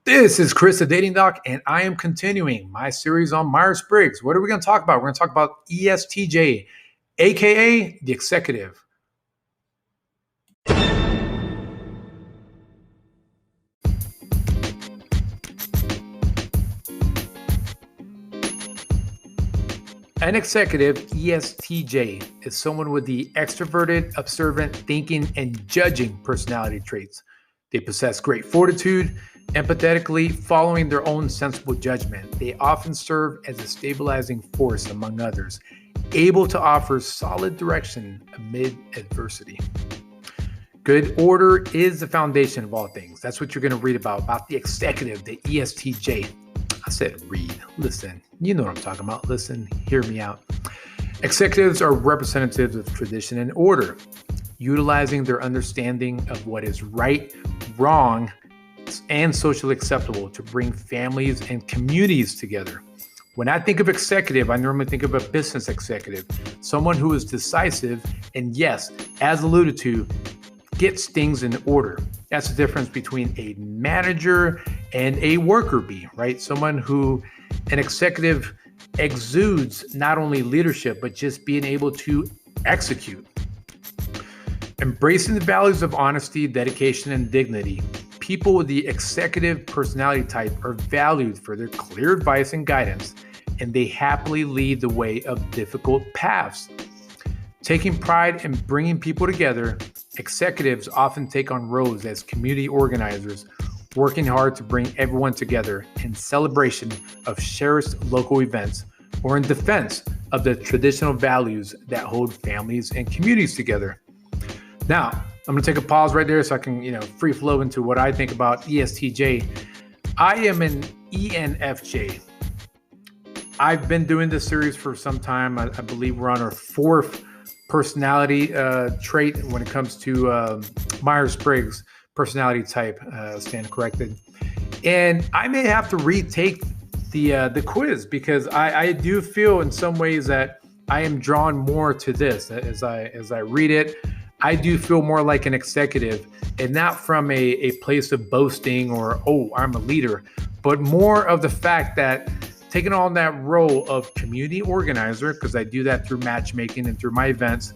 This is Chris, the Dating Doc, and I am continuing my series on Myers-Briggs. What are we going to talk about? We're going to talk about ESTJ, aka the executive. An executive, ESTJ, is someone with the extroverted, observant, thinking, and judging personality traits. They possess great fortitude, empathetically following their own sensible judgment. They often serve as a stabilizing force among others, able to offer solid direction amid adversity. Good order is the foundation of all things. That's what you're going to read about the executive, the ESTJ. I said read, listen. You know what I'm talking about. Listen, hear me out. Executives are representatives of tradition and order, utilizing their understanding of what is right, wrong, and socially acceptable to bring families and communities together. When I think of executive, I normally think of a business executive, someone who is decisive and, yes, as alluded to, gets things in order. That's the difference between a manager and a worker bee, right? An executive exudes not only leadership, but just being able to execute. Embracing the values of honesty, dedication, and dignity, people with the executive personality type are valued for their clear advice and guidance, and they happily lead the way of difficult paths. Taking pride in bringing people together, executives often take on roles as community organizers, working hard to bring everyone together in celebration of cherished local events or in defense of the traditional values that hold families and communities together. Now, I'm going to take a pause right there so I can, free flow into what I think about ESTJ. I am an ENFJ. I've been doing this series for some time. I believe we're on our fourth personality trait when it comes to Myers-Briggs personality type, stand corrected. And I may have to retake the quiz because I do feel in some ways that I am drawn more to this as I read it. I do feel more like an executive, and not from a place of boasting or, I'm a leader, but more of the fact that taking on that role of community organizer, because I do that through matchmaking and through my events,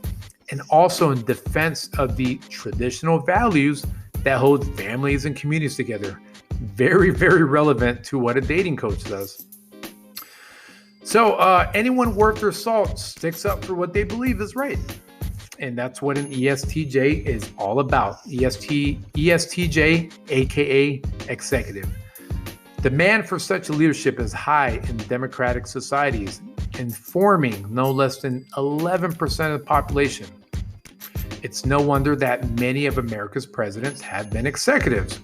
and also in defense of the traditional values that hold families and communities together. Very, very relevant to what a dating coach does. So anyone worth their salt sticks up for what they believe is right. And that's what an ESTJ is all about. ESTJ, aka executive. Demand for such leadership is high in democratic societies, informing no less than 11% of the population. It's no wonder that many of America's presidents have been executives.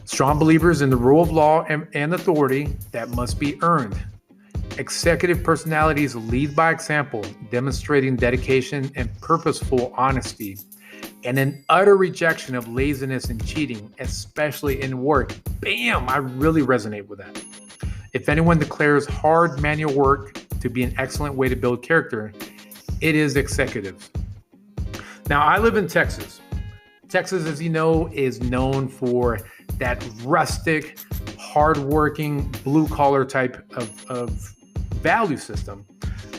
Strong believers in the rule of law and authority that must be earned. Executive personalities lead by example, demonstrating dedication and purposeful honesty, and an utter rejection of laziness and cheating, especially in work. Bam! I really resonate with that. If anyone declares hard manual work to be an excellent way to build character, it is executives. Now, I live in Texas. Texas, as you know, is known for that rustic, hardworking, blue-collar type of value system.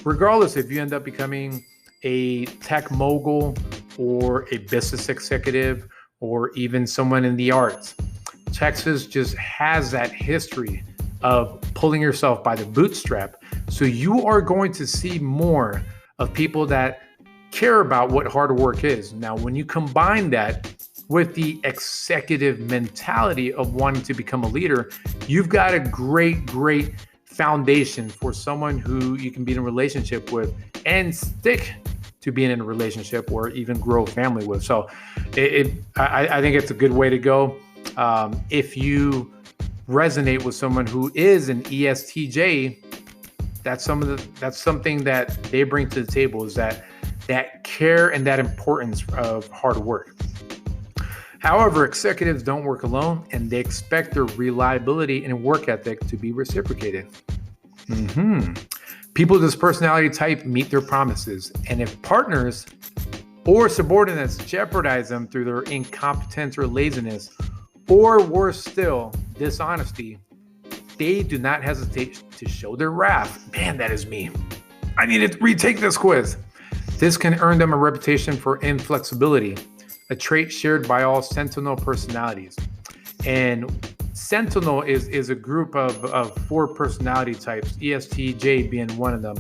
Regardless if you end up becoming a tech mogul or a business executive or even someone in the arts, Texas just has that history of pulling yourself by the bootstrap. So you are going to see more of people that care about what hard work is. Now, when you combine that with the executive mentality of wanting to become a leader, you've got a great foundation for someone who you can be in a relationship with and stick to being in a relationship or even grow a family with. So I think it's a good way to go. If you resonate with someone who is an ESTJ, that's something that they bring to the table, is that care and that importance of hard work. However, executives don't work alone, and they expect their reliability and work ethic to be reciprocated. People with this personality type meet their promises, and if partners or subordinates jeopardize them through their incompetence or laziness, or worse still, dishonesty, they do not hesitate to show their wrath. Man, that is me. I need to retake this quiz. This can earn them a reputation for inflexibility, a trait shared by all Sentinel personalities. And Sentinel is a group of 4 personality types, ESTJ being one of them.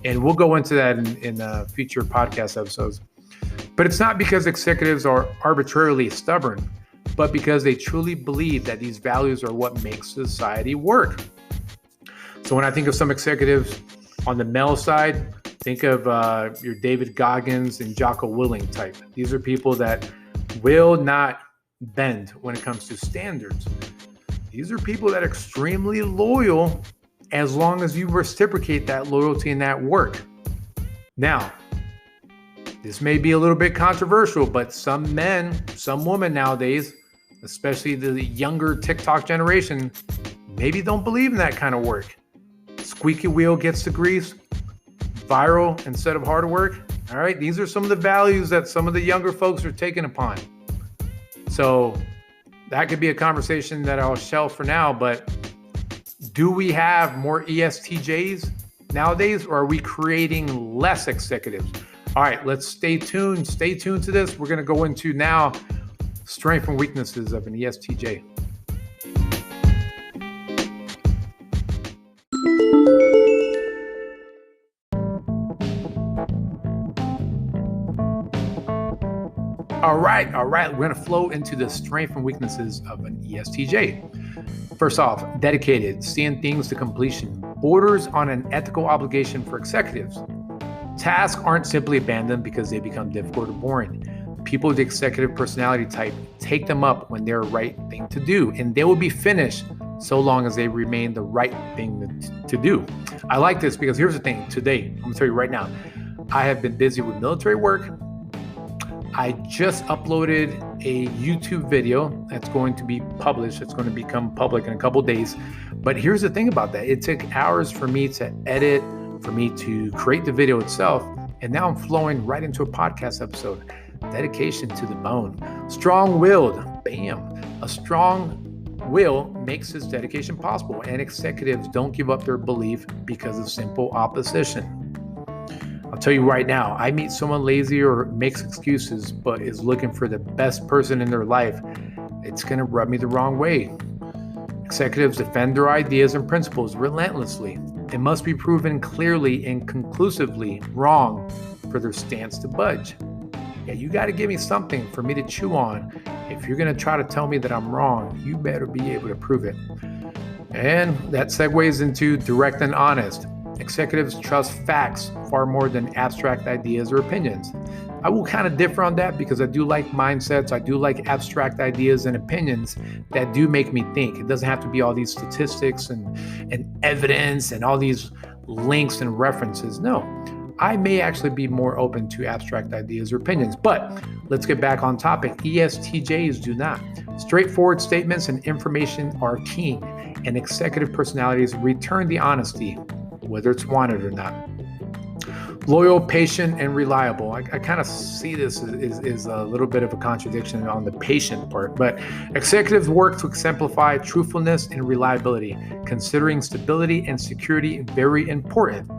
And we'll go into that in future podcast episodes. But it's not because executives are arbitrarily stubborn, but because they truly believe that these values are what makes society work. So when I think of some executives on the male side, think of your David Goggins and Jocko Willing type. These are people that will not bend when it comes to standards. These are people that are extremely loyal as long as you reciprocate that loyalty and that work. Now, this may be a little bit controversial, but some men, some women nowadays, especially the younger TikTok generation, maybe don't believe in that kind of work. Squeaky wheel gets the grease, viral instead of hard work. All right, these are some of the values that some of the younger folks are taking upon. So that could be a conversation that I'll shelve for now, but do we have more ESTJs nowadays, or are we creating less executives? All right, let's stay tuned. Stay tuned to this. We're going to go into now strengths and weaknesses of an ESTJ. All right. We're going to flow into the strengths and weaknesses of an ESTJ. First off, dedicated, seeing things to completion, borders on an ethical obligation for executives. Tasks aren't simply abandoned because they become difficult or boring. People with the executive personality type take them up when they're the right thing to do, and they will be finished so long as they remain the right thing to do. I like this because here's the thing. Today, I'm going to tell you right now, I have been busy with military work. I just uploaded a YouTube video that's going to be published. It's going to become public in a couple days. But here's the thing about that. It took hours for me to edit, for me to create the video itself. And now I'm flowing right into a podcast episode. Dedication to the bone. Strong-willed. Bam. A strong will makes this dedication possible. And executives don't give up their belief because of simple opposition. I'll tell you right now, I meet someone lazy or makes excuses, but is looking for the best person in their life. It's going to rub me the wrong way. Executives defend their ideas and principles relentlessly. It must be proven clearly and conclusively wrong for their stance to budge. Yeah, you got to give me something for me to chew on. If you're going to try to tell me that I'm wrong, you better be able to prove it. And that segues into direct and honest. Executives trust facts far more than abstract ideas or opinions. I will kind of differ on that because I do like mindsets. I do like abstract ideas and opinions that do make me think. It doesn't have to be all these statistics and evidence and all these links and references. No, I may actually be more open to abstract ideas or opinions. But let's get back on topic. ESTJs do not. Straightforward statements and information are king, and executive personalities return the honesty, whether it's wanted or not. Loyal, patient, and reliable. I kind of see this as a little bit of a contradiction on the patient part, but executives work to exemplify truthfulness and reliability, considering stability and security very important.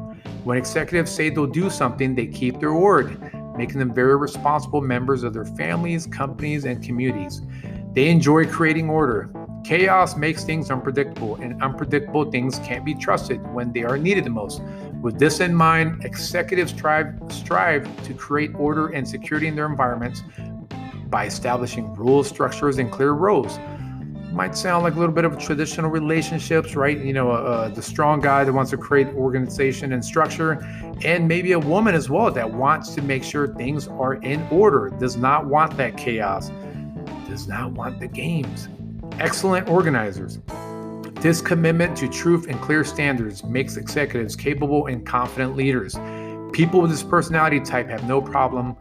When executives say they'll do something, they keep their word, making them very responsible members of their families, companies, and communities. They enjoy creating order. Chaos makes things unpredictable, and unpredictable things can't be trusted when they are needed the most. With this in mind, executives strive to create order and security in their environments by establishing rules, structures, and clear roles. Might sound like a little bit of traditional relationships, right? The strong guy that wants to create organization and structure, and maybe a woman as well that wants to make sure things are in order, does not want that chaos, does not want the games. Excellent organizers. This commitment to truth and clear standards makes executives capable and confident leaders. People with this personality type have no problem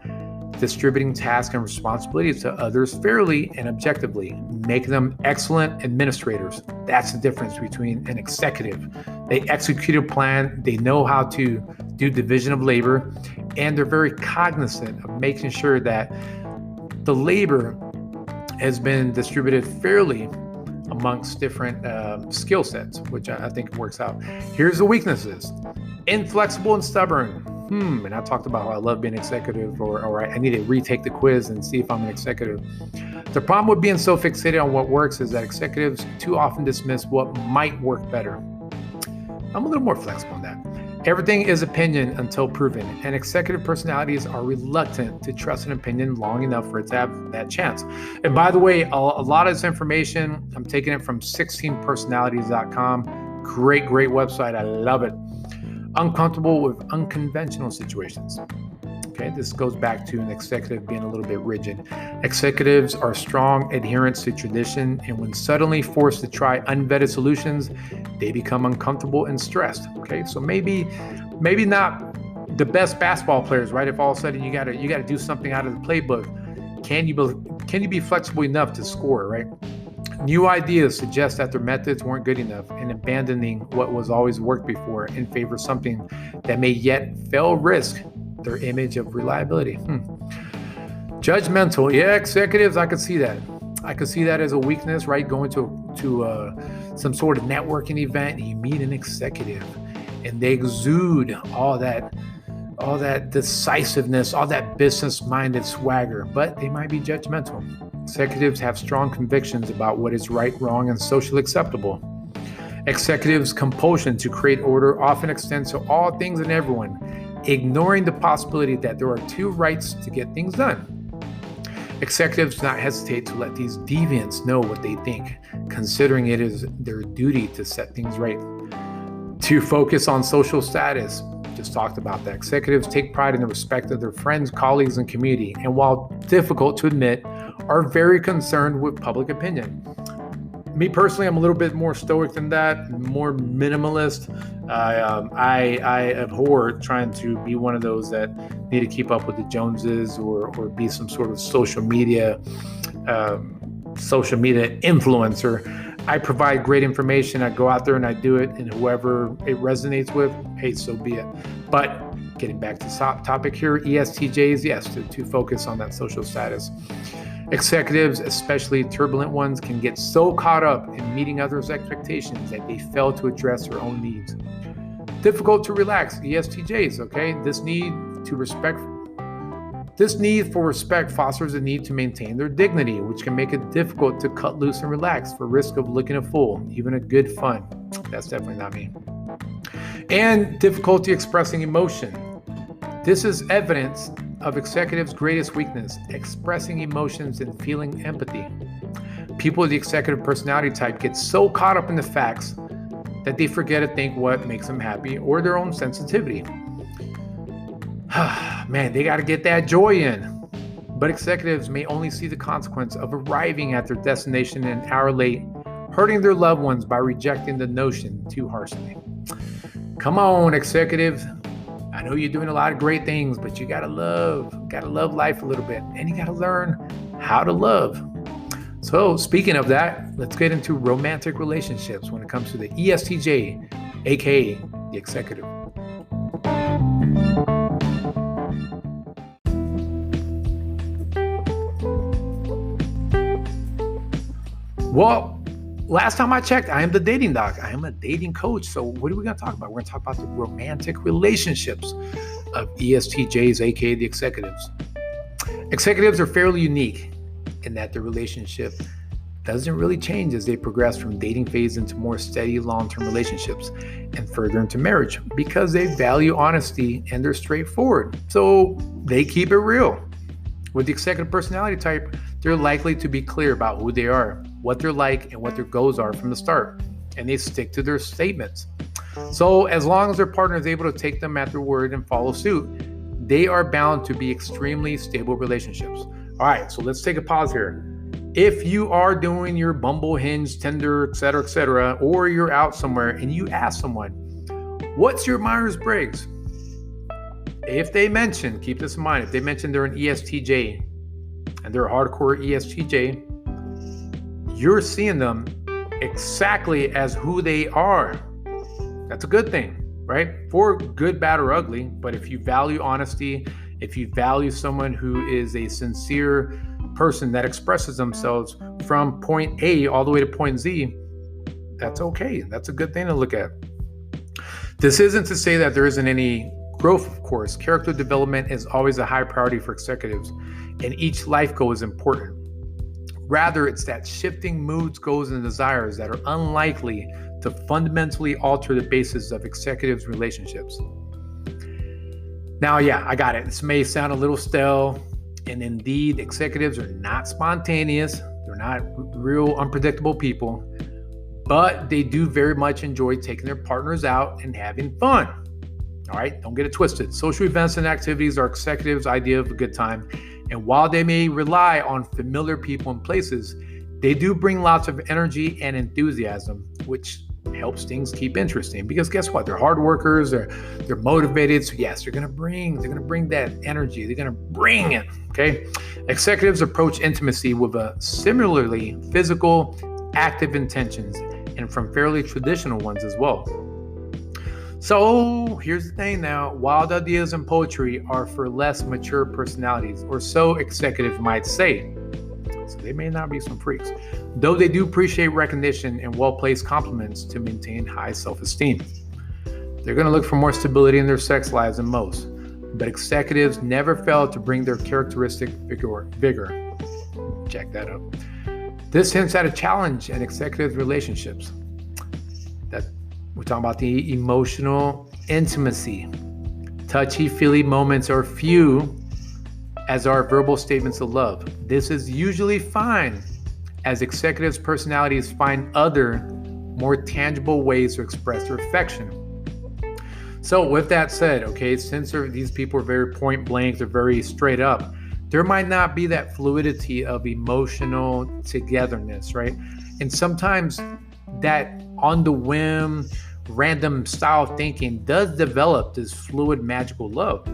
distributing tasks and responsibilities to others fairly and objectively, making them excellent administrators. That's the difference between an executive. They execute a plan, they know how to do division of labor, and they're very cognizant of making sure that the labor has been distributed fairly amongst different skill sets, which I think works out. Here's the weaknesses: inflexible and stubborn. And I talked about how I love being executive, or I need to retake the quiz and see if I'm an executive. The problem with being so fixated on what works is that executives too often dismiss what might work better. I'm a little more flexible on that. Everything is opinion until proven, and executive personalities are reluctant to trust an opinion long enough for it to have that chance. And by the way, a lot of this information, I'm taking it from 16personalities.com. Great website. I love it. Uncomfortable with unconventional situations. Okay, this goes back to an executive being a little bit rigid. Executives are strong adherents to tradition, and when suddenly forced to try unvetted solutions, they become uncomfortable and stressed. Okay, so maybe not the best basketball players, right? If all of a sudden you gotta do something out of the playbook, can you be flexible enough to score, right? New ideas suggest that their methods weren't good enough, and abandoning what was always worked before in favor of something that may yet fail risk their image of reliability. Judgmental. Yeah, executives, I could see that. I could see that as a weakness, right? Going to some sort of networking event, and you meet an executive, and they exude all that decisiveness, all that business-minded swagger, but they might be judgmental. Executives have strong convictions about what is right, wrong, and socially acceptable. Executives' compulsion to create order often extends to all things and everyone, ignoring the possibility that there are two rights to get things done. Executives do not hesitate to let these deviants know what they think, considering it is their duty to set things right. To focus on social status, just talked about that. Executives take pride in the respect of their friends, colleagues, and community, and while difficult to admit, are very concerned with public opinion. Me personally, I'm a little bit more stoic than that, more minimalist. I abhor trying to be one of those that need to keep up with the Joneses or be some sort of social media influencer. I provide great information. I go out there and I do it, and whoever it resonates with, hey, so be it. But getting back to topic here, ESTJs, yes, to focus on that social status. Executives, especially turbulent ones, can get so caught up in meeting others' expectations that they fail to address their own needs. Difficult to relax, ESTJs, okay? This need for respect fosters a need to maintain their dignity, which can make it difficult to cut loose and relax for risk of looking a fool, even a good fun. That's definitely not me. And difficulty expressing emotion. This is evidence of executives' greatest weakness, expressing emotions and feeling empathy. People with the executive personality type get so caught up in the facts that they forget to think what makes them happy or their own sensitivity. Man, they got to get that joy in. But executives may only see the consequence of arriving at their destination an hour late, hurting their loved ones by rejecting the notion too harshly. Come on, executive. I know you're doing a lot of great things, but you gotta love life a little bit, and you gotta learn how to love. So speaking of that, let's get into romantic relationships when it comes to the ESTJ, aka the executive. Well, last time I checked, I am the dating doc. I am a dating coach. So what are we going to talk about? We're going to talk about the romantic relationships of ESTJs, aka the executives. Executives are fairly unique in that their relationship doesn't really change as they progress from dating phase into more steady long-term relationships and further into marriage because they value honesty and they're straightforward. So they keep it real. With the executive personality type, they're likely to be clear about who they are, what they're like, and what their goals are from the start, and they stick to their statements. So as long as their partner is able to take them at their word and follow suit, they are bound to be extremely stable relationships. All right, so let's take a pause here. If you are doing your Bumble, Hinge, Tinder, etc., or you're out somewhere and you ask someone, what's your Myers-Briggs? If they mention, keep this in mind, if they mention they're an ESTJ and they're a hardcore ESTJ, you're seeing them exactly as who they are. That's a good thing, right? For good, bad, or ugly. But if you value honesty, if you value someone who is a sincere person that expresses themselves from point A all the way to point Z, that's okay. That's a good thing to look at. This isn't to say that there isn't any growth, of course. Character development is always a high priority for executives, and each life goal is important. Rather, it's that shifting moods, goals, and desires that are unlikely to fundamentally alter the basis of executives' relationships. Now, yeah, I got it. This may sound a little stale, and indeed, executives are not spontaneous. They're not real unpredictable people, but they do very much enjoy taking their partners out and having fun. All right, don't get it twisted. Social events and activities are executives' idea of a good time. And while they may rely on familiar people and places, they do bring lots of energy and enthusiasm, which helps things keep interesting. Because guess what? They're hard workers, they're motivated. So yes, they're gonna bring that energy. They're gonna bring it. Okay. Executives approach intimacy with a similarly physical, active intentions, and from fairly traditional ones as well. So here's the thing now, wild ideas and poetry are for less mature personalities, or so executives might say. So they may not be some freaks, though they do appreciate recognition and well-placed compliments to maintain high self-esteem. They're going to look for more stability in their sex lives than most, but executives never fail to bring their characteristic vigor. Check that out. This hints at a challenge in executive relationships. That we're talking about the emotional intimacy. Touchy-feely moments are few, as are verbal statements of love. This is usually fine, as executives' personalities find other, more tangible ways to express their affection. So with that said, okay, since these people are very point blank, they're very straight up, there might not be that fluidity of emotional togetherness, right? And sometimes that on the whim, random style thinking does develop this fluid, magical love.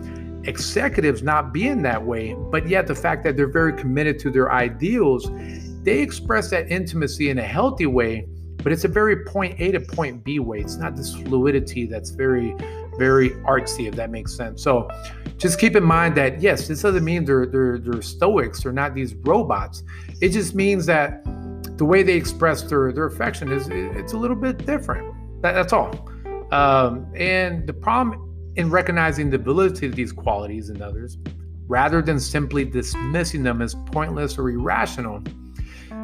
Executives not being that way, but yet the fact that they're very committed to their ideals, they express that intimacy in a healthy way, but it's a very point A to point B way. It's not this fluidity that's very, very artsy, if that makes sense. So just keep in mind that, yes, this doesn't mean they're stoics, they're not these robots. It just means that the way they express their affection it's a little bit different. That's all. And the problem in recognizing the validity of these qualities in others, rather than simply dismissing them as pointless or irrational,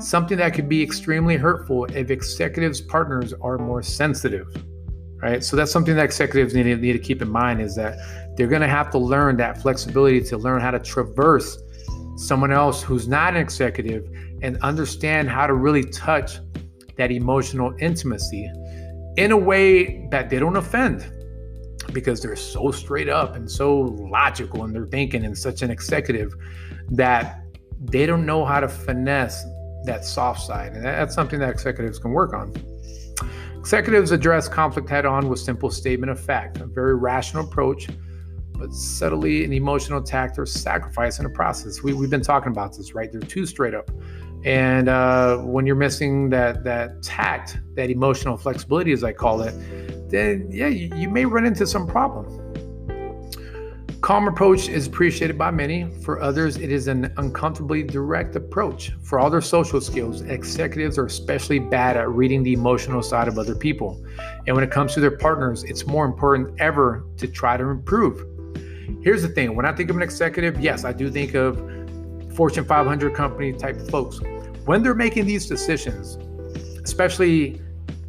something that could be extremely hurtful if executives' partners are more sensitive, right? So that's something that executives need to keep in mind, is that they're going to have to learn that flexibility to learn how to traverse someone else who's not an executive and understand how to really touch that emotional intimacy in a way that they don't offend, because they're so straight up and so logical in their thinking and such an executive that they don't know how to finesse that soft side. And that's something that executives can work on. Executives address conflict head on with simple statement of fact, a very rational approach, but subtly an emotional tact or sacrifice in the process. We've been talking about this, right? They're too straight up. And when you're missing that tact, that emotional flexibility, as I call it, then yeah, you may run into some problem. Calm approach is appreciated by many. For others, it is an uncomfortably direct approach. For all their social skills, executives are especially bad at reading the emotional side of other people. And when it comes to their partners, it's more important ever to try to improve. Here's the thing. When I think of an executive, yes, I do think of Fortune 500 company type of folks. When they're making these decisions, especially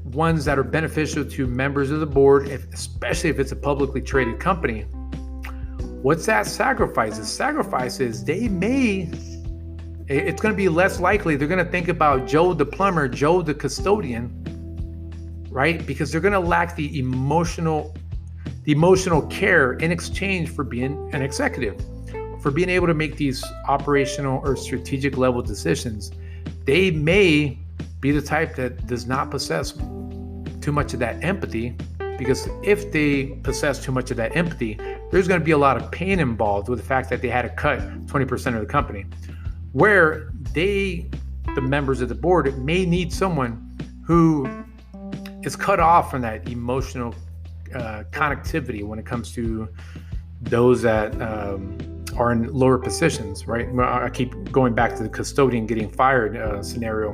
ones that are beneficial to members of the board, especially if it's a publicly traded company, what's that sacrifice? The sacrifice is it's going to be less likely they're going to think about Joe the plumber, Joe the custodian, right? Because they're going to lack the emotional care in exchange for being an executive, for being able to make these operational or strategic level decisions. They may be the type that does not possess too much of that empathy, because if they possess too much of that empathy, there's going to be a lot of pain involved with the fact that they had to cut 20% of the company, where the members of the board may need someone who is cut off from that emotional connectivity when it comes to those that are in lower positions, right? I keep going back to the custodian getting fired scenario.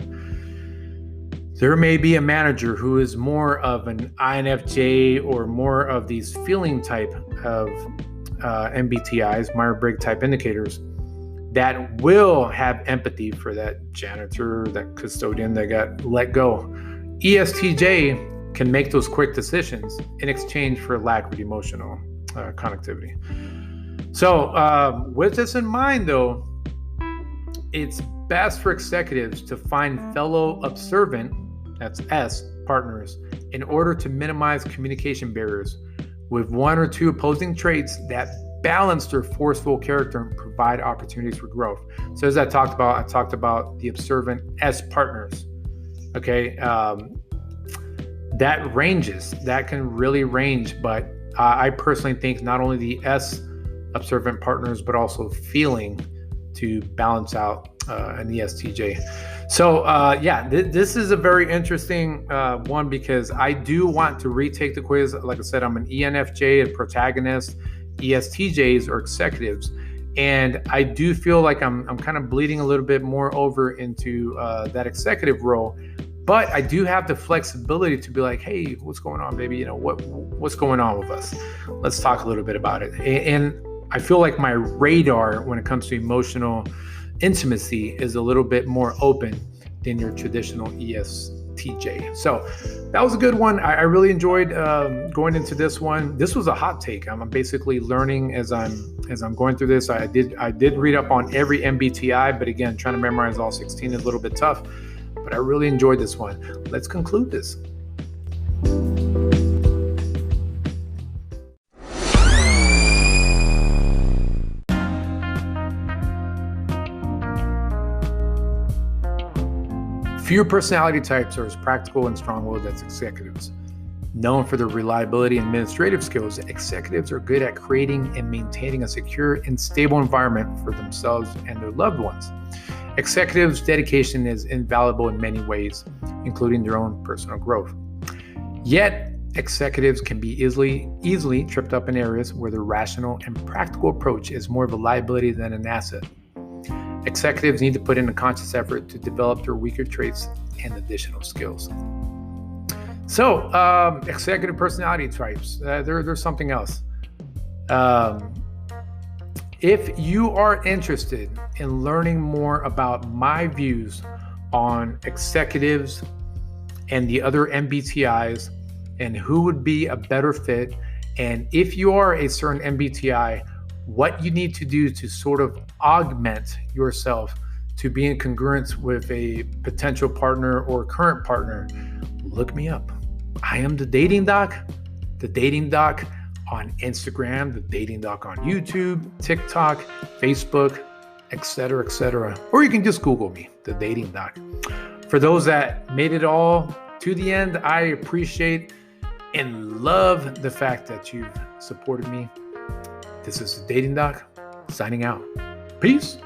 There may be a manager who is more of an INFJ or more of these feeling type of MBTIs, Myers-Briggs type indicators, that will have empathy for that janitor, that custodian that got let go. ESTJ can make those quick decisions in exchange for lack of emotional connectivity. So with this in mind, though, it's best for executives to find fellow observant, that's S, partners, in order to minimize communication barriers with one or two opposing traits that balance their forceful character and provide opportunities for growth. So as I talked about the observant S partners. Okay, that ranges. That can really range, but I personally think not only the S observant partners, but also feeling to balance out an ESTJ. So this is a very interesting one because I do want to retake the quiz. Like I said, I'm an ENFJ, a protagonist. ESTJs or executives, and I do feel like I'm kind of bleeding a little bit more over into that executive role, but I do have the flexibility to be like, hey, what's going on, baby? What's going on with us? Let's talk a little bit about it. And I feel like my radar when it comes to emotional intimacy is a little bit more open than your traditional ESTJ. So that was a good one. I really enjoyed going into this one. This was a hot take. I'm basically learning as I'm going through this. I did read up on every MBTI, but again, trying to memorize all 16 is a little bit tough. But I really enjoyed this one. Let's conclude this. Few personality types are as practical and strong-willed as executives. Known for their reliability and administrative skills, executives are good at creating and maintaining a secure and stable environment for themselves and their loved ones. Executives' dedication is invaluable in many ways, including their own personal growth. Yet, executives can be easily tripped up in areas where their rational and practical approach is more of a liability than an asset. Executives need to put in a conscious effort to develop their weaker traits and additional skills. So, executive personality types, there's something else. If you are interested in learning more about my views on executives and the other MBTIs and who would be a better fit, and if you are a certain MBTI, what you need to do to sort of augment yourself to be in congruence with a potential partner or current partner, look me up. I am the Dating Doc on Instagram, the Dating Doc on YouTube, TikTok, Facebook, etc., etc. Or you can just Google me, the Dating Doc. For those that made it all to the end, I appreciate and love the fact that you've supported me. This is the Dating Doc, signing out. Peace.